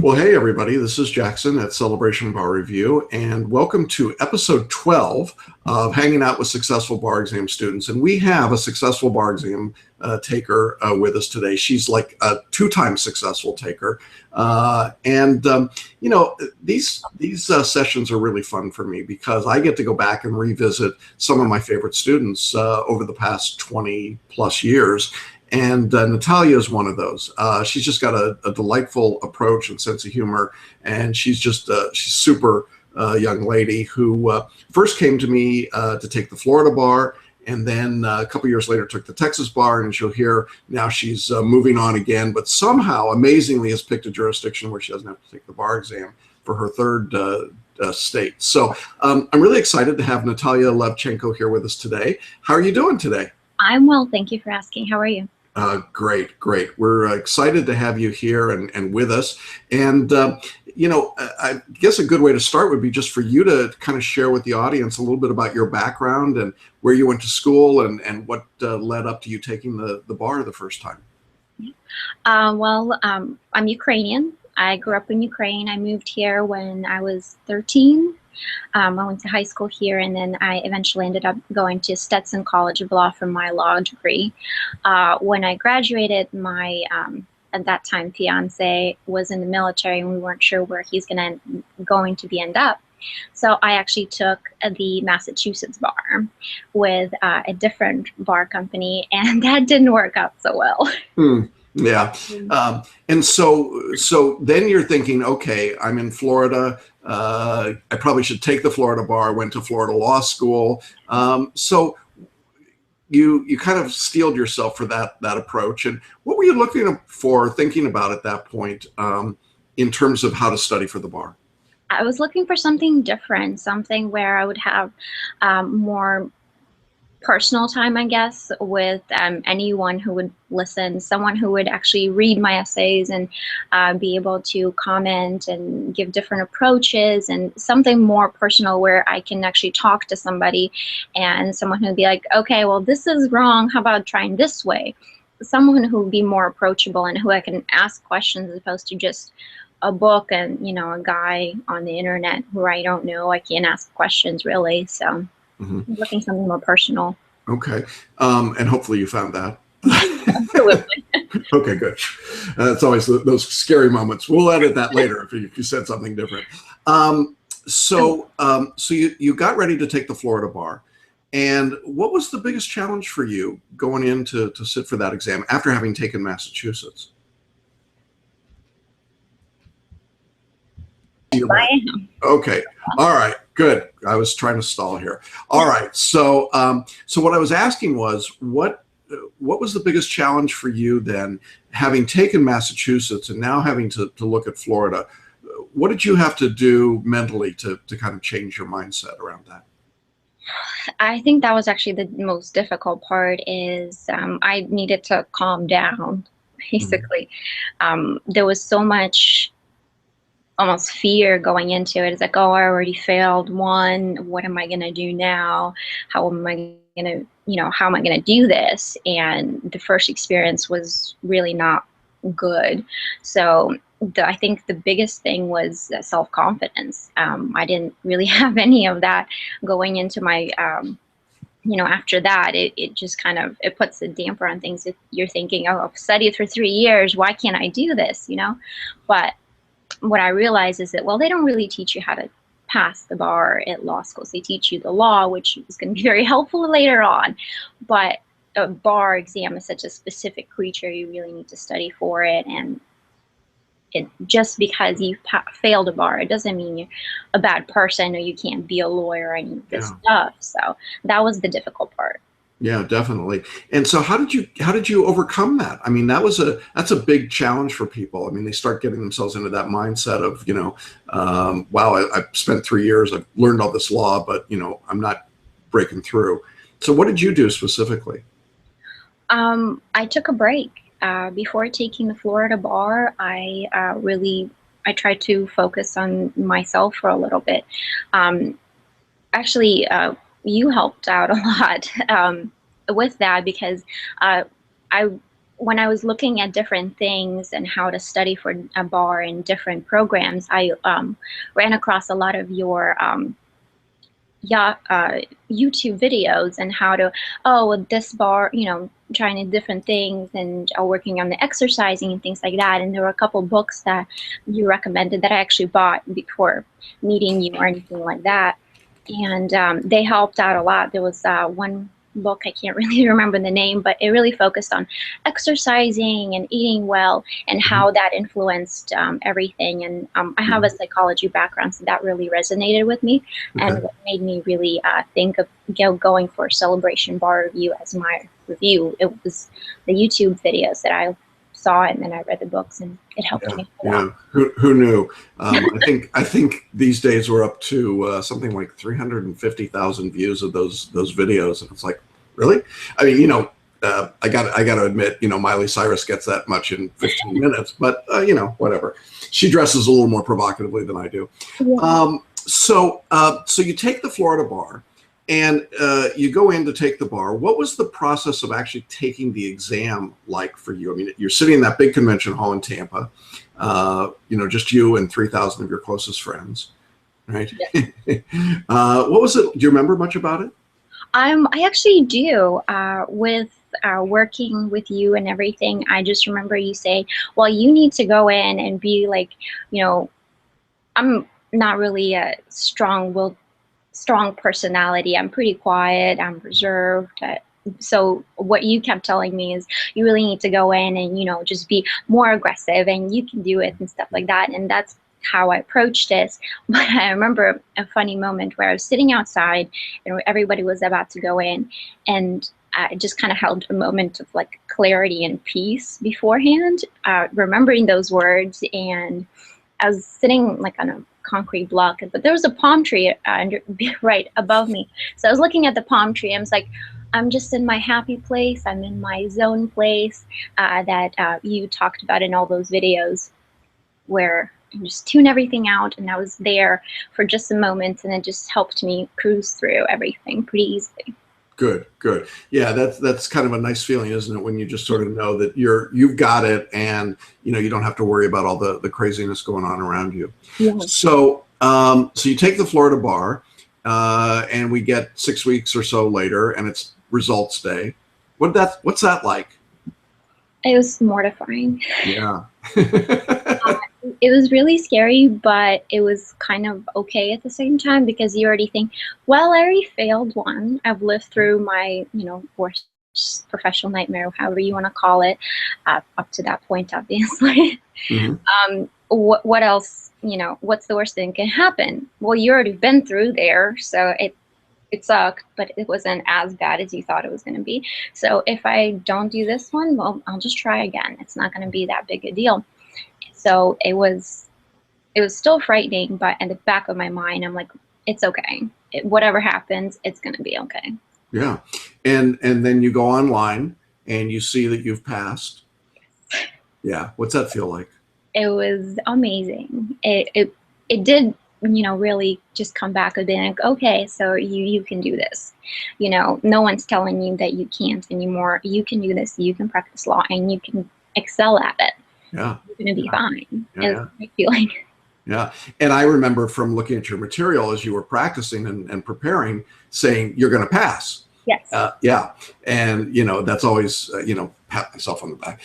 Well, hey everybody, this is Jackson at Celebration Bar Review, and welcome to episode 12 of Hanging Out with Successful Bar Exam Students. And we have a successful bar exam taker with us today. She's like a two-time successful taker. These sessions are really fun for me because I get to go back and revisit some of my favorite students over the past 20 plus years. And Natalya is one of those. She's just got a delightful approach and sense of humor, and she's super young lady who first came to me to take the Florida bar, and then a couple years later took the Texas bar, and she'll hear now she's moving on again, but somehow amazingly has picked a jurisdiction where she doesn't have to take the bar exam for her third state. So I'm really excited to have Natalya Levchenko here with us today. How are you doing today? I'm well, thank you for asking. How are you? Great. We're excited to have you here and with us. And, I guess a good way to start would be just for you to kind of share with the audience a little bit about your background and where you went to school and what led up to you taking the bar the first time. I'm Ukrainian. I grew up in Ukraine. I moved here when I was 13. I went to high school here, and then I eventually ended up going to Stetson College of Law for my law degree. When I graduated, my at that time fiance was in the military, and we weren't sure where he's going to end up. So I actually took the Massachusetts bar with a different bar company, and that didn't work out so well. Yeah. And so then you're thinking, okay, I'm in Florida. I probably should take the Florida bar. I went to Florida Law School. So you kind of steeled yourself for that approach. And what were you looking for, thinking about at that point in terms of how to study for the bar? I was looking for something different, something where I would have more personal time, I guess, with anyone who would listen, someone who would actually read my essays and be able to comment and give different approaches, and something more personal where I can actually talk to somebody and someone who would be like, okay, well, this is wrong. How about trying this way? Someone who would be more approachable and who I can ask questions as opposed to just a book and, a guy on the internet who I don't know. I can't ask questions really. So looking something more personal. Okay. And hopefully you found that. Absolutely. Okay, good. It's always those scary moments. We'll edit that later if you said something different. So you got ready to take the Florida bar. And what was the biggest challenge for you going in to sit for that exam after having taken Massachusetts? Okay. All right. Good. I was trying to stall here. All right. So what I was asking was, what was the biggest challenge for you then, having taken Massachusetts and now having to look at Florida? What did you have to do mentally to kind of change your mindset around that? I think that was actually the most difficult part. Is I needed to calm down, basically. There was so much almost fear going into it. It's like, oh, I already failed one. What am I going to do now? How am I going to, how am I going to do this? And the first experience was really not good. So I think the biggest thing was self-confidence. I didn't really have any of that going into my, after that, it just kind of, it puts a damper on things. If you're thinking, oh, I've studied for 3 years, why can't I do this, But what I realized is that, well, they don't really teach you how to pass the bar at law schools. They teach you the law, which is going to be very helpful later on. But a bar exam is such a specific creature. You really need to study for it. And just because you failed a bar, it doesn't mean you're a bad person or you can't be a lawyer or any of this stuff. So that was the difficult part. Yeah, definitely. And so how did you overcome that? I mean, that's a big challenge for people. I mean, they start getting themselves into that mindset of, wow, I've spent 3 years, I've learned all this law, but, I'm not breaking through. So what did you do specifically? I took a break. Before taking the Florida bar, I tried to focus on myself for a little bit. Actually, you helped out a lot with that, because I when I was looking at different things and how to study for a bar in different programs, I ran across a lot of your yeah, YouTube videos and how to, oh, with this bar, trying different things and working on the exercising and things like that. And there were a couple books that you recommended that I actually bought before meeting you or anything like that. And they helped out a lot. There was one book, I can't really remember the name, but it really focused on exercising and eating well and how that influenced everything. And I have a psychology background, so that really resonated with me. Okay. And what made me really think of going for Celebration Bar Review as my review, it was the YouTube videos that I saw, and then I read the books, and it helped me a lot. Who knew? I think these days we're up to something like 350,000 views of those videos, and it's like, really? I mean, I got to admit, Miley Cyrus gets that much in 15 minutes, but whatever. She dresses a little more provocatively than I do. Yeah. So you take the Florida bar, and you go in to take the bar. What was the process of actually taking the exam like for you? I mean, you're sitting in that big convention hall in Tampa, just you and 3,000 of your closest friends, right? Yeah. What was it? Do you remember much about it? I actually do. With working with you and everything, I just remember you saying, well, you need to go in and be like, I'm not really a strong personality. I'm pretty quiet. I'm reserved. So what you kept telling me is you really need to go in and, just be more aggressive, and you can do it and stuff like that. And that's how I approached this. But I remember a funny moment where I was sitting outside and everybody was about to go in, and I just kind of held a moment of like clarity and peace beforehand, remembering those words. And I was sitting like on a concrete block, but there was a palm tree right above me. So I was looking at the palm tree. I was like, I'm just in my happy place. I'm in my zone place that you talked about in all those videos, where I just tune everything out, and I was there for just a moment, and it just helped me cruise through everything pretty easily. Good. Yeah, that's kind of a nice feeling, isn't it? When you just sort of know that you've got it, and you don't have to worry about all the craziness going on around you. Yeah. So you take the Florida bar, and we get 6 weeks or so later, and it's results day. What's that like? It was mortifying. Yeah. It was really scary, but it was kind of okay at the same time, because you already think, well, I already failed one. I've lived through my, worst professional nightmare, however you want to call it, up to that point, obviously. What else, what's the worst thing can happen? Well, you already been through there, so it sucked, but it wasn't as bad as you thought it was going to be. So if I don't do this one, well, I'll just try again. It's not going to be that big a deal. So it was still frightening, but in the back of my mind, I'm like, it's okay. Whatever happens, it's going to be okay. Yeah. And then you go online and you see that you've passed. Yeah. What's that feel like? It was amazing. It did, really just come back a bit like, okay, so you can do this. No one's telling you that you can't anymore. You can do this. You can practice law, and you can excel at it. Yeah. You're going to be fine. Yeah. It was a great feeling. Yeah. And I remember from looking at your material as you were practicing and preparing, saying you're going to pass. Yes. Yeah. And, that's always, pat myself on the back,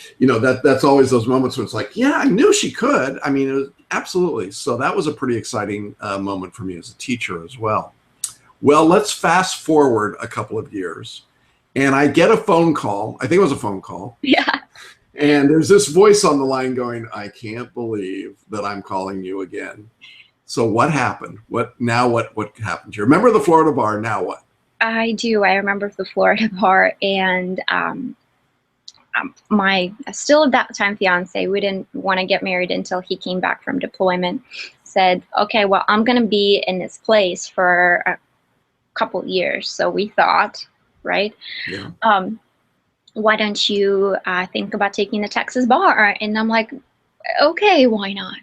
that's always those moments when it's like, yeah, I knew she could. I mean, it was absolutely. So that was a pretty exciting moment for me as a teacher as well. Well, let's fast forward a couple of years, and I get a phone call. I think it was a phone call. Yeah. And there's this voice on the line going, I can't believe that I'm calling you again. So what happened? What happened? Do you remember the Florida bar? Now what? I do. I remember the Florida bar, and my still at that time fiance, we didn't want to get married until he came back from deployment, said, okay, well, I'm going to be in this place for a couple years. So we thought, right? Yeah. Why don't you think about taking the Texas bar? And I'm like, okay, why not?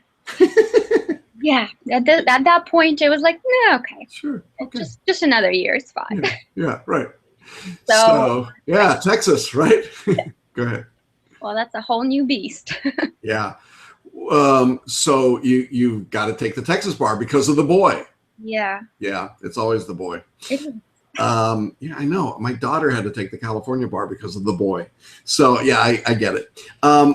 Yeah, at that point, it was like, no, okay. Sure. Okay. Just another year, it's fine. Yeah, right. So yeah, Texas, right? Go ahead. Well, that's a whole new beast. Yeah. So you've got to take the Texas bar because of the boy. Yeah. Yeah, it's always the boy. It is. Yeah, I know. My daughter had to take the California bar because of the boy. So yeah, I get it.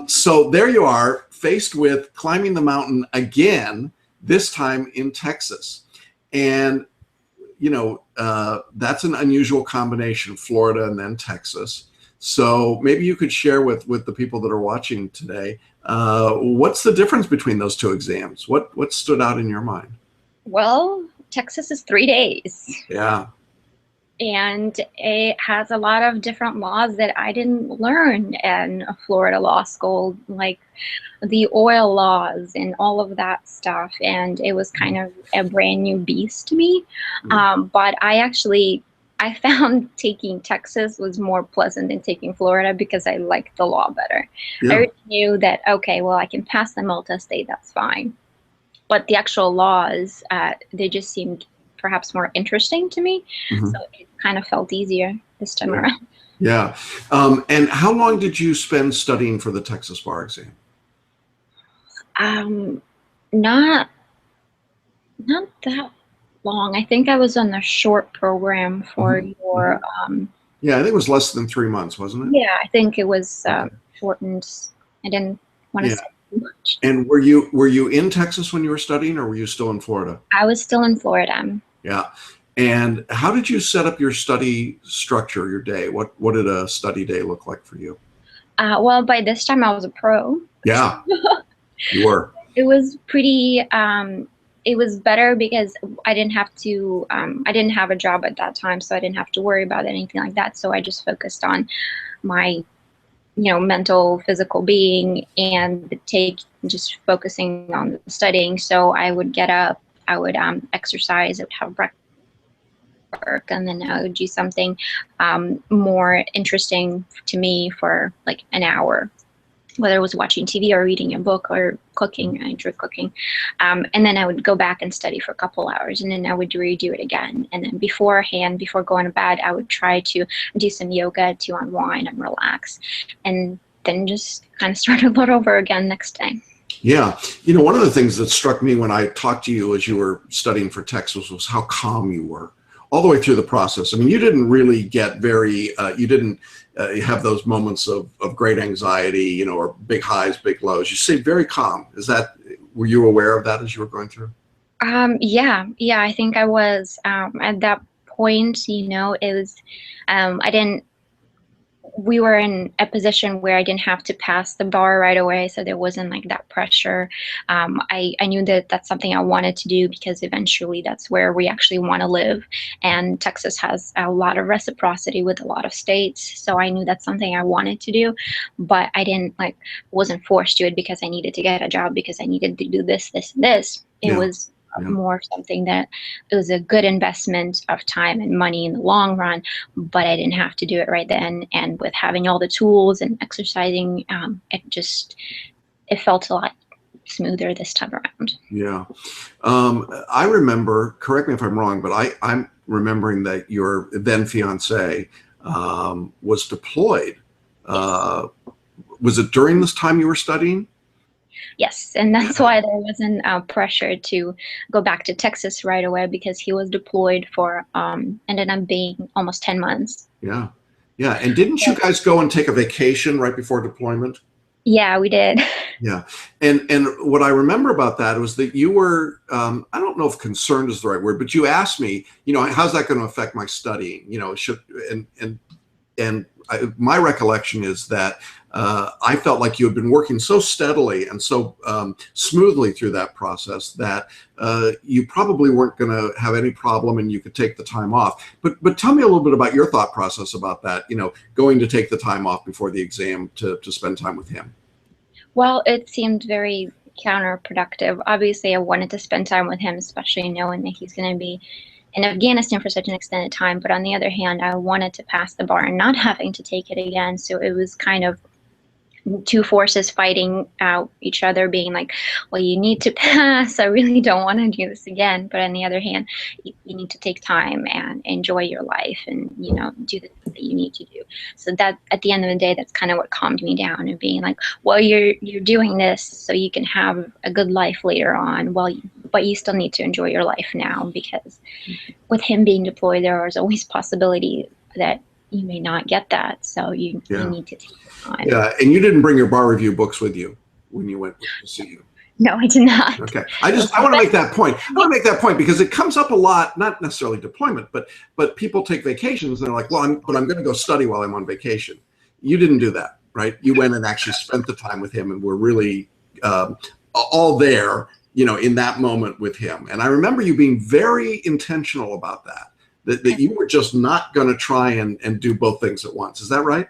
So there you are, faced with climbing the mountain again, this time in Texas. And, that's an unusual combination, Florida and then Texas. So maybe you could share with the people that are watching today, what's the difference between those two exams? What stood out in your mind? Well, Texas is 3 days. Yeah. And it has a lot of different laws that I didn't learn in Florida law school, like the oil laws and all of that stuff. And it was kind of a brand new beast to me. But I found taking Texas was more pleasant than taking Florida because I liked the law better. Yeah. I already knew that, okay, well, I can pass the multistate, that's fine. But the actual laws, they just seemed perhaps more interesting to me. Mm-hmm. So it kind of felt easier this time around. Yeah. And how long did you spend studying for the Texas bar exam? Not that long. I think I was on the short program for your. Yeah, I think it was less than 3 months, wasn't it? Yeah, I think it was shortened. I didn't want to say too much. And were you in Texas when you were studying, or were you still in Florida? I was still in Florida. Yeah. And how did you set up your study structure, your day? What did a study day look like for you? Well, by this time I was a pro. Yeah, you were. It was pretty. It was better because I didn't have to. I didn't have a job at that time, so I didn't have to worry about anything like that. So I just focused on my, mental, physical being, and just focusing on the studying. So I would get up, I would exercise, I would have breakfast, and then I would do something more interesting to me for like an hour, whether it was watching TV or reading a book or cooking. I enjoy cooking. And then I would go back and study for a couple hours, and then I would redo it again. And then before going to bed, I would try to do some yoga to unwind and relax, and then just kind of start all over again next day. Yeah. One of the things that struck me when I talked to you as you were studying for Texas was how calm you were all the way through the process. I mean, you didn't really get you didn't have those moments of great anxiety, or big highs, big lows. You stayed very calm. Were you aware of that as you were going through? Yeah, I think I was at that point. It was, we were in a position where I didn't have to pass the bar right away, so there wasn't like that pressure. I knew that that's something I wanted to do because eventually that's where we actually want to live, and Texas has a lot of reciprocity with a lot of states, so I knew that's something I wanted to do, but I wasn't forced to it because I needed to get a job, because I needed to do this, this, and this. It was more something that it was a good investment of time and money in the long run, but I didn't have to do it right then. And with having all the tools and exercising, it felt a lot smoother this time around. Yeah. I remember, correct me if I'm wrong, but I'm remembering that your then fiance was deployed. Was it during this time you were studying? Yes, and that's why there wasn't pressure to go back to Texas right away, because he was deployed for ended up being almost 10 months. Yeah. And didn't you guys go and take a vacation right before deployment? Yeah, we did. Yeah. And what I remember about that was that you were, I don't know if concerned is the right word, but you asked me, how's that going to affect my studying? My recollection is that I felt like you had been working so steadily and so smoothly through that process that you probably weren't going to have any problem and you could take the time off. But tell me a little bit about your thought process about that, going to take the time off before the exam to spend time with him. Well, it seemed very counterproductive. Obviously, I wanted to spend time with him, especially knowing that he's going to be in Afghanistan for such an extended time. But on the other hand, I wanted to pass the bar and not having to take it again. So it was kind of two forces fighting out each other, being like, well, you need to pass. I really don't want to do this again. But on the other hand, you need to take time and enjoy your life and, do the things that you need to do. So that at the end of the day, that's kind of what calmed me down, and being like, well, you're doing this so you can have a good life later on. Well, but you still need to enjoy your life now, because with him being deployed, there is always possibility that you may not get that. So you need to take time. Yeah, and you didn't bring your bar review books with you when you went to see you. No, I did not. Okay, I want to make that point. I want to make that point because it comes up a lot, not necessarily deployment, but people take vacations and they're like, well, I'm going to go study while I'm on vacation. You didn't do that, right? You went and actually spent the time with him and were really all there, in that moment with him. And I remember you being very intentional about that you were just not going to try and do both things at once. Is that right?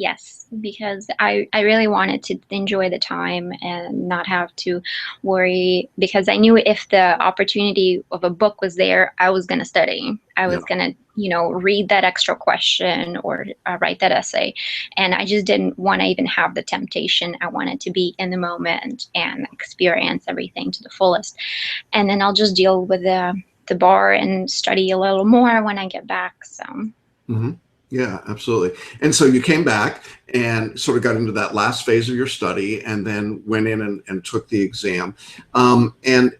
Yes, because I really wanted to enjoy the time and not have to worry, because I knew if the opportunity of a book was there, I was going to study. I was going to, read that extra question or write that essay. And I just didn't want to even have the temptation. I wanted to be in the moment and experience everything to the fullest. And then I'll just deal with the bar and study a little more when I get back. So. Mm-hmm. Yeah, absolutely. And so you came back and sort of got into that last phase of your study and then went in and took the exam. And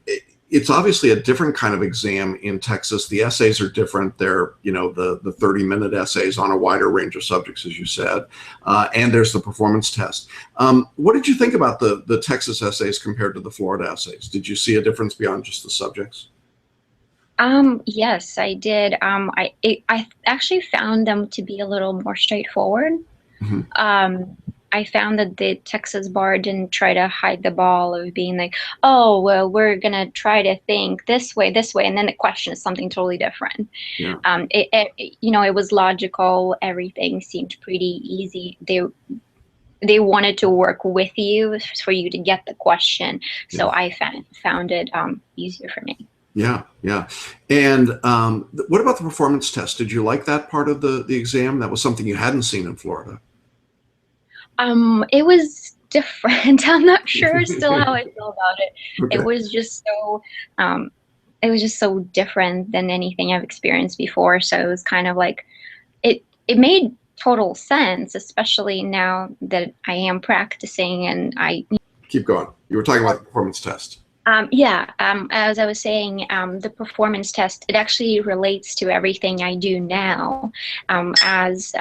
it's obviously a different kind of exam in Texas. The essays are different. They're, the 30-minute essays on a wider range of subjects, as you said. And there's the performance test. What did you think about the Texas essays compared to the Florida essays? Did you see a difference beyond just the subjects? Yes, I did. I actually found them to be a little more straightforward. Mm-hmm. I found that the Texas bar didn't try to hide the ball of being like, oh, well, we're going to try to think this way, and then the question is something totally different. Yeah. It was logical. Everything seemed pretty easy. They wanted to work with you for you to get the question. So I found it easier for me. Yeah, yeah. And what about the performance test? Did you like that part of the exam? That was something you hadn't seen in Florida. It was different. I'm not sure still how I feel about it. Okay. It was just so different than anything I've experienced before. So it was kind of like it made total sense, especially now that I am practicing and I keep going. You were talking about the performance test. As I was saying, the performance test, it actually relates to everything I do now as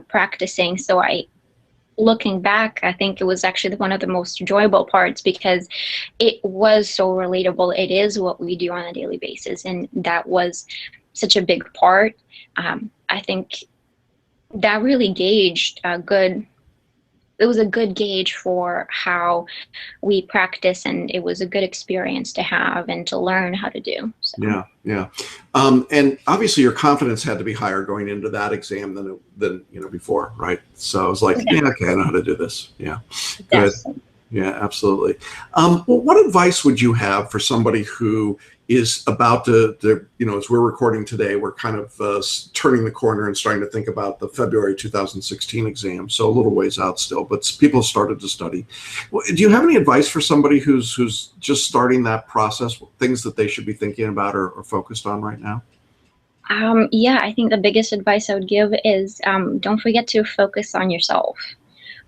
practicing. So looking back, I think it was actually one of the most enjoyable parts because it was so relatable. It is what we do on a daily basis. And that was such a big part. I think that really gauged it was a good gauge for how we practice, and it was a good experience to have and to learn how to do. So. Yeah. And obviously your confidence had to be higher going into that exam than before, right? So I was like, okay, I know how to do this. Yeah, good. Yeah, absolutely. Well, what advice would you have for somebody who is about to as we're recording today, we're kind of turning the corner and starting to think about the February 2016 exam. So a little ways out still, but people have started to study. Do you have any advice for somebody who's just starting that process, things that they should be thinking about or focused on right now? I think the biggest advice I would give is don't forget to focus on yourself.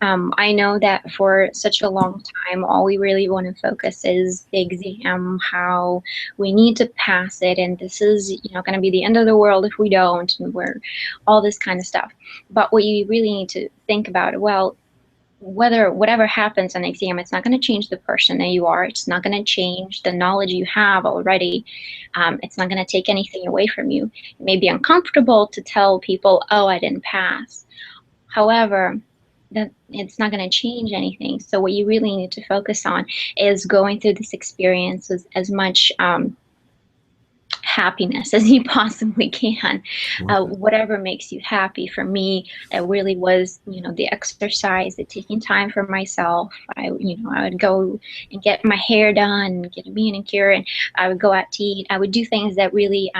I know that for such a long time, all we really want to focus is the exam, how we need to pass it, and this is, going to be the end of the world if we don't, and we're all this kind of stuff. But what you really need to think about, well, whatever happens on the exam, it's not going to change the person that you are. It's not going to change the knowledge you have already. It's not going to take anything away from you. It may be uncomfortable to tell people, oh, I didn't pass. However, that it's not going to change anything. So what you really need to focus on is going through this experience with as much happiness as you possibly can. Whatever makes you happy. For me, it really was, the exercise, the taking time for myself. I would go and get my hair done, get a manicure, and I would go out to eat. I would do things that really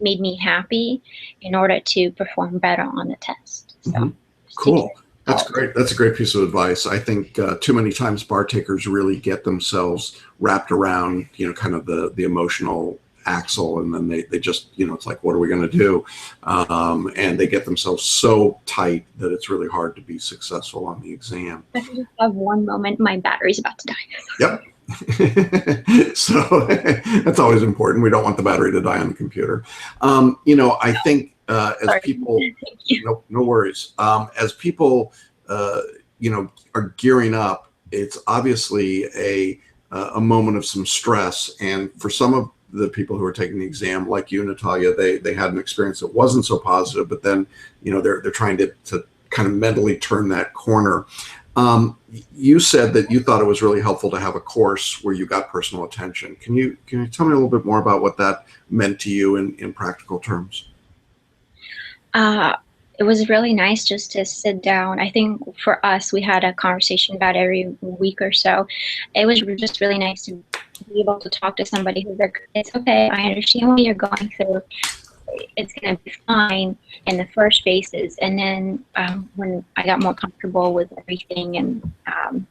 made me happy in order to perform better on the test. So, Cool. That's great. That's a great piece of advice. I think too many times bar takers really get themselves wrapped around, kind of the emotional axle, and then they just, it's like, what are we going to do? And they get themselves so tight that it's really hard to be successful on the exam. I just have one moment, my battery's about to die. Yep. So that's always important. We don't want the battery to die on the computer. I think as Sorry. people, no worries. As people, are gearing up, it's obviously a moment of some stress. And for some of the people who are taking the exam, like you, Natalya, they had an experience that wasn't so positive, but then, they're trying to kind of mentally turn that corner. You said that you thought it was really helpful to have a course where you got personal attention. Can you tell me a little bit more about what that meant to you in practical terms? It was really nice just to sit down. I think for us, we had a conversation about every week or so. It was just really nice to be able to talk to somebody who's like, it's okay, I understand what you're going through. It's going to be fine in the first phases. And then when I got more comfortable with everything, and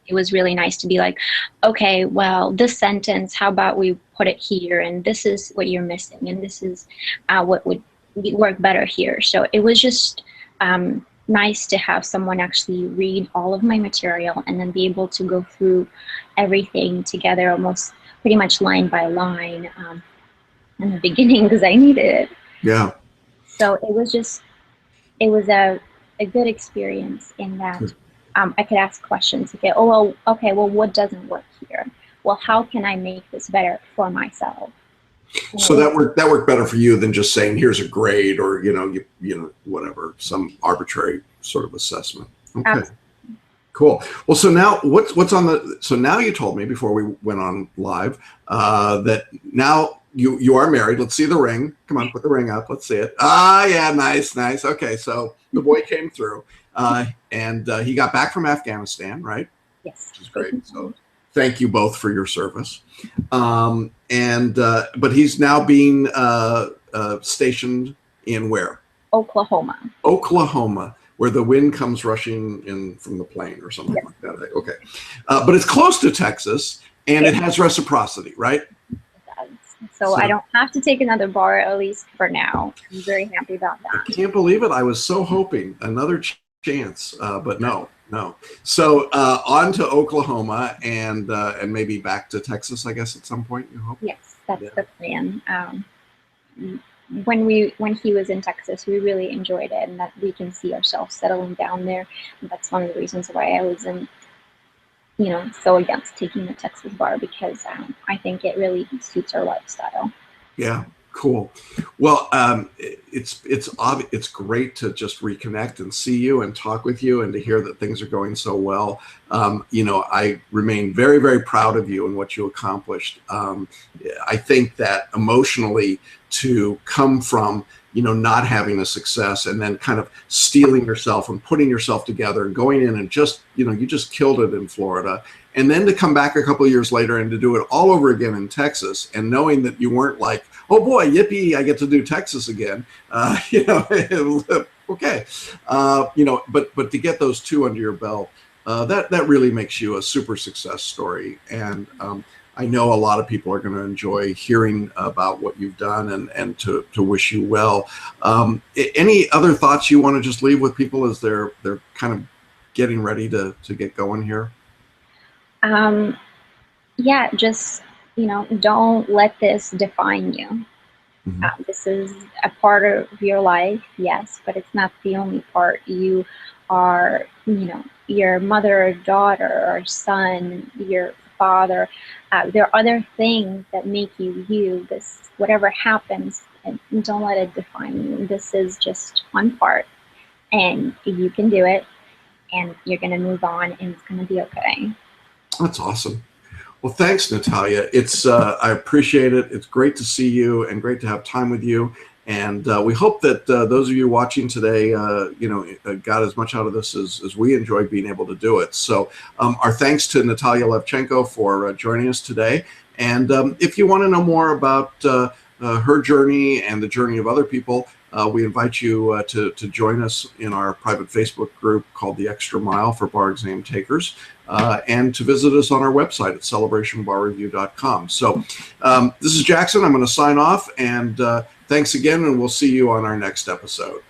it was really nice to be like, okay, well, this sentence, how about we put it here? And this is what you're missing. And this is what would work better here. So it was just nice to have someone actually read all of my material and then be able to go through everything together, almost pretty much line by line in the beginning, because I needed it. Yeah. So it was a good experience in that I could ask questions. Okay, well, what doesn't work here? Well, how can I make this better for myself? So that worked better for you than just saying, here's a grade, or, whatever, some arbitrary sort of assessment. Okay. Absolutely. Cool. Well, so now so now you told me before we went on live that now you are married. Let's see the ring. Come on, put the ring up. Let's see it. Ah, yeah, nice. Okay, so the boy came through, and he got back from Afghanistan, right? Yes. Which is great. So thank you both for your service. But he's now being stationed in where? Oklahoma. Oklahoma, where the wind comes rushing in from the plane or something like that. Okay. But it's close to Texas, and it has reciprocity, right? So I don't have to take another bar, at least for now. I'm very happy about that. I can't believe it. I was so hoping another chance, but no. So on to Oklahoma and maybe back to Texas, I guess, at some point, you hope? Yes, that's the plan. When he was in Texas, we really enjoyed it, and that we can see ourselves settling down there. And that's one of the reasons why I wasn't, so against taking the Texas bar, because I think it really suits our lifestyle. Yeah. Cool. Well, it's great to just reconnect and see you and talk with you and to hear that things are going so well. I remain very, very proud of you and what you accomplished. I think that emotionally, to come from, not having a success and then kind of steeling yourself and putting yourself together and going in and just, you just killed it in Florida. And then to come back a couple of years later and to do it all over again in Texas, and knowing that you weren't like, oh boy, yippee, I get to do Texas again. Okay. But to get those two under your belt, that really makes you a super success story. And I know a lot of people are going to enjoy hearing about what you've done and to wish you well. Any other thoughts you want to just leave with people as they're kind of getting ready to get going here? Yeah, just, don't let this define you. Mm-hmm. This is a part of your life, yes, but it's not the only part. You are, your mother or daughter or son, your father. There are other things that make you you. This, whatever happens, and don't let it define you. This is just one part, and you can do it, and you're going to move on, and it's going to be okay. That's awesome. Well, thanks, Natalya. I appreciate it. It's great to see you and great to have time with you. And we hope that those of you watching today, got as much out of this as we enjoyed being able to do it. So our thanks to Natalya Levchenko for joining us today. And if you want to know more about her journey and the journey of other people, We invite you to join us in our private Facebook group called The Extra Mile for Bar Exam Takers, and to visit us on our website at celebrationbarreview.com. So this is Jackson. I'm going to sign off, and thanks again, and we'll see you on our next episode.